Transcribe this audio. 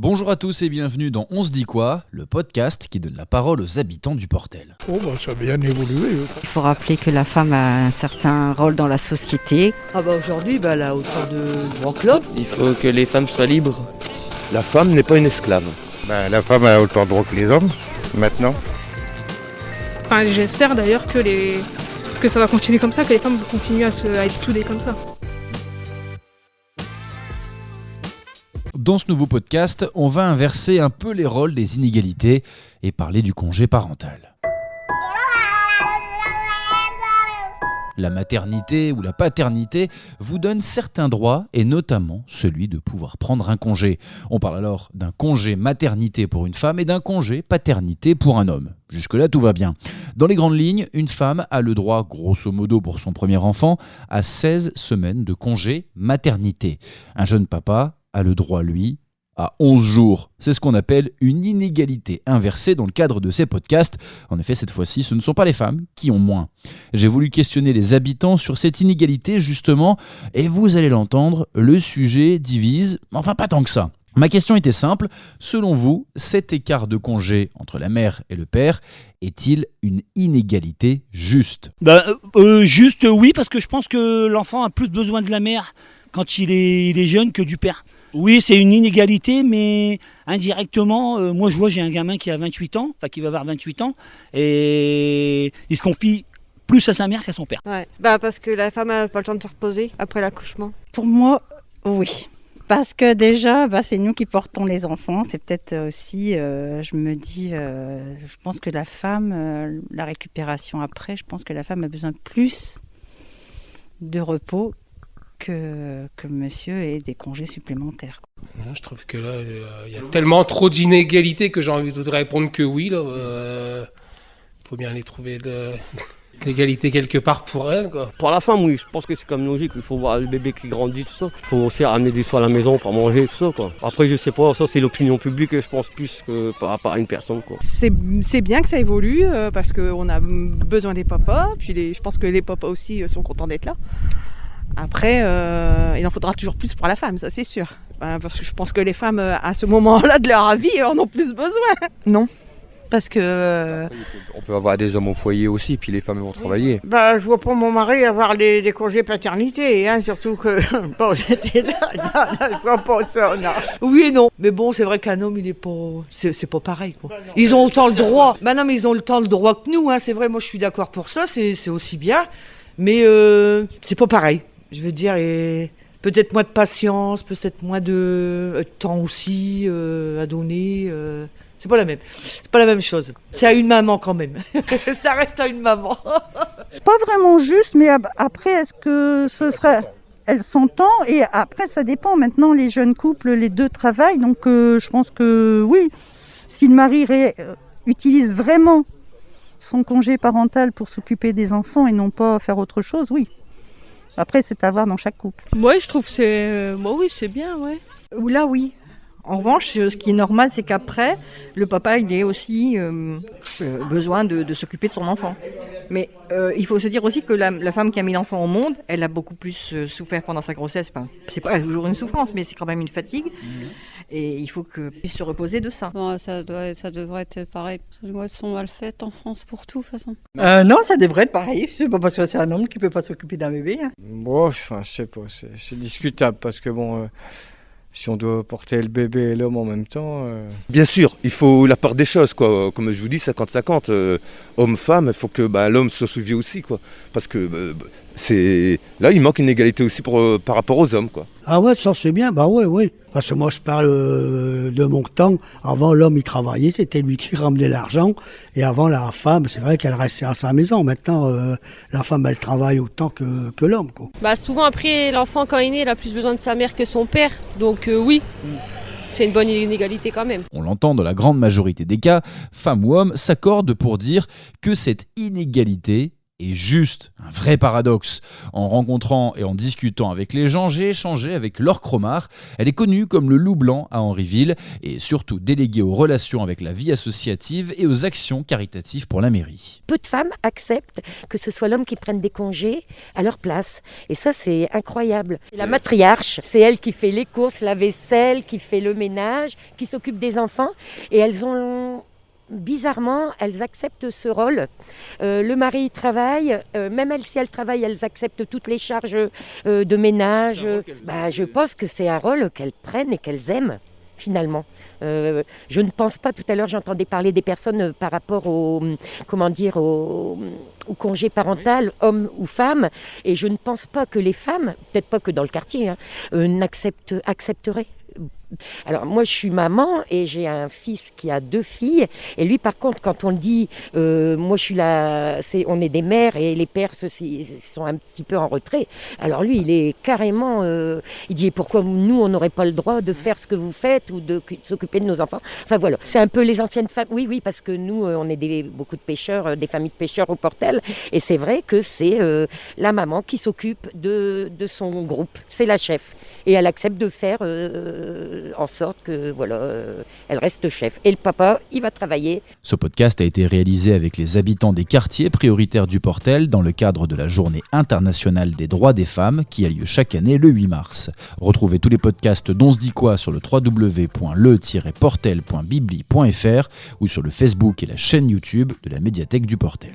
Bonjour à tous et bienvenue dans On se dit quoi, le podcast qui donne la parole aux habitants du Portel. Ça a bien évolué. Il faut rappeler que la femme a un certain rôle dans la société. Aujourd'hui, elle a autant de droits que l'homme. Il faut que les femmes soient libres. La femme n'est pas une esclave. La femme a autant de droits que les hommes, maintenant. J'espère d'ailleurs que ça va continuer comme ça, que les femmes vont continuer à être soudées comme ça. Dans ce nouveau podcast, on va inverser un peu les rôles des inégalités et parler du congé parental. La maternité ou la paternité vous donne certains droits et notamment celui de pouvoir prendre un congé. On parle alors d'un congé maternité pour une femme et d'un congé paternité pour un homme. Jusque-là, tout va bien. Dans les grandes lignes, une femme a le droit, grosso modo pour son premier enfant, à 16 semaines de congé maternité. Un jeune papa a le droit, lui, à 11 jours. C'est ce qu'on appelle une inégalité inversée dans le cadre de ces podcasts. En effet, cette fois-ci, ce ne sont pas les femmes qui ont moins. J'ai voulu questionner les habitants sur cette inégalité, justement, et vous allez l'entendre, le sujet divise, enfin pas tant que ça. Ma question était simple, selon vous, cet écart de congé entre la mère et le père est-il une inégalité juste ? Juste oui, parce que je pense que l'enfant a plus besoin de la mère quand il est jeune que du père. Oui, c'est une inégalité, mais indirectement, moi je vois, j'ai un gamin qui a 28 ans, enfin qui va avoir 28 ans, et il se confie plus à sa mère qu'à son père. Ouais, parce que la femme n'a pas le temps de se reposer après l'accouchement. Pour moi, oui. Parce que déjà, c'est nous qui portons les enfants. C'est peut-être aussi, je me dis, je pense que la femme, la récupération après, je pense que la femme a besoin plus de repos que monsieur ait des congés supplémentaires. Je trouve que là, il y a tellement trop d'inégalités que j'ai envie de répondre que oui. Faut bien aller trouver l'égalité quelque part pour elle, quoi. Pour la femme, oui, je pense que c'est comme logique. Il faut voir le bébé qui grandit, tout ça. Il faut aussi ramener des soins à la maison pour manger, tout ça, quoi. Après, je sais pas, ça c'est l'opinion publique, je pense, plus que par rapport à une personne, quoi. C'est bien que ça évolue parce qu'on a besoin des papas. Puis je pense que les papas aussi sont contents d'être là. Après, il en faudra toujours plus pour la femme, ça c'est sûr. Parce que je pense que les femmes, à ce moment-là de leur vie, en ont plus besoin. Non, parce que... On peut avoir des hommes au foyer aussi, puis les femmes vont travailler. Je vois pas mon mari avoir des congés paternité, surtout que... Bon, j'étais là, je vois pas ça, non. Oui et non, mais bon, c'est vrai qu'un homme, il est pas... C'est pas pareil, quoi. Ils ont autant le droit. Non, mais ils ont autant le droit que nous, c'est vrai, moi je suis d'accord pour ça, c'est aussi bien. Mais c'est pas pareil. Je veux dire, et peut-être moins de patience, peut-être moins de temps aussi à donner. C'est pas la même chose. C'est à une maman quand même. Ça reste à une maman. Pas vraiment juste, mais après, est-ce que ce serait... Elle s'entend et après, ça dépend. Maintenant, les jeunes couples, les deux travaillent. Donc, je pense que oui, si le mari utilise vraiment son congé parental pour s'occuper des enfants et non pas faire autre chose, oui. Après, c'est à voir dans chaque couple. Moi, je trouve que c'est bien, ouais. Là, oui. En revanche, ce qui est normal, c'est qu'après, le papa, il ait aussi besoin de s'occuper de son enfant. Mais il faut se dire aussi que la femme qui a mis l'enfant au monde, elle a beaucoup plus souffert pendant sa grossesse. Enfin, c'est pas toujours une souffrance, mais c'est quand même une fatigue. Et il faut qu'elle puisse se reposer de ça. Bon, ça devrait être pareil. Les lois sont mal faites en France pour tout, de toute façon. Non, ça devrait être pareil. C'est pas parce que c'est un homme qui peut pas s'occuper d'un bébé. Bon, je sais pas, c'est discutable parce que si on doit porter le bébé et l'homme en même temps... Bien sûr, il faut la part des choses, quoi. Comme je vous dis, 50-50. Homme-femme, il faut que l'homme se souvienne aussi, quoi. Parce que là, il manque une égalité aussi par rapport aux hommes, quoi. Ah ouais, ça c'est bien, oui. Parce que moi je parle de mon temps. Avant, l'homme il travaillait, c'était lui qui ramenait l'argent. Et avant, la femme, c'est vrai qu'elle restait à sa maison. Maintenant, la femme, elle travaille autant que l'homme, quoi. Souvent après, l'enfant quand il est né, il a plus besoin de sa mère que son père. Donc oui, c'est une bonne inégalité quand même. On l'entend dans la grande majorité des cas, femmes ou hommes s'accordent pour dire que cette inégalité est juste, un vrai paradoxe. En rencontrant et en discutant avec les gens, j'ai échangé avec Laure Cromard. Elle est connue comme le loup blanc à Henryville et surtout déléguée aux relations avec la vie associative et aux actions caritatives pour la mairie. Peu de femmes acceptent que ce soit l'homme qui prenne des congés à leur place. Et ça, c'est incroyable. La matriarche, c'est elle qui fait les courses, la vaisselle, qui fait le ménage, qui s'occupe des enfants. Et bizarrement, elles acceptent ce rôle. Le mari travaille, même si elle travaille, elles acceptent toutes les charges de ménage. Je pense que c'est un rôle qu'elles prennent et qu'elles aiment, finalement. Je ne pense pas, tout à l'heure j'entendais parler des personnes par rapport au congé parental, homme ou femme, et je ne pense pas que les femmes, peut-être pas que dans le quartier, accepteraient. Alors moi je suis maman et j'ai un fils qui a 2 filles et lui par contre quand on le dit moi je suis là, on est des mères et les pères sont un petit peu en retrait, alors lui il est carrément il dit pourquoi nous on n'aurait pas le droit de faire ce que vous faites ou de s'occuper de nos enfants, enfin voilà, c'est un peu les anciennes femmes, oui parce que nous on est beaucoup de pêcheurs, des familles de pêcheurs au Portel et c'est vrai que c'est la maman qui s'occupe de son groupe, c'est la chef et elle accepte de faire en sorte que elle reste chef. Et le papa, il va travailler. Ce podcast a été réalisé avec les habitants des quartiers prioritaires du Portel dans le cadre de la Journée internationale des droits des femmes qui a lieu chaque année le 8 mars. Retrouvez tous les podcasts d'On se dit quoi sur le www.le-portel.bibli.fr ou sur le Facebook et la chaîne YouTube de la médiathèque du Portel.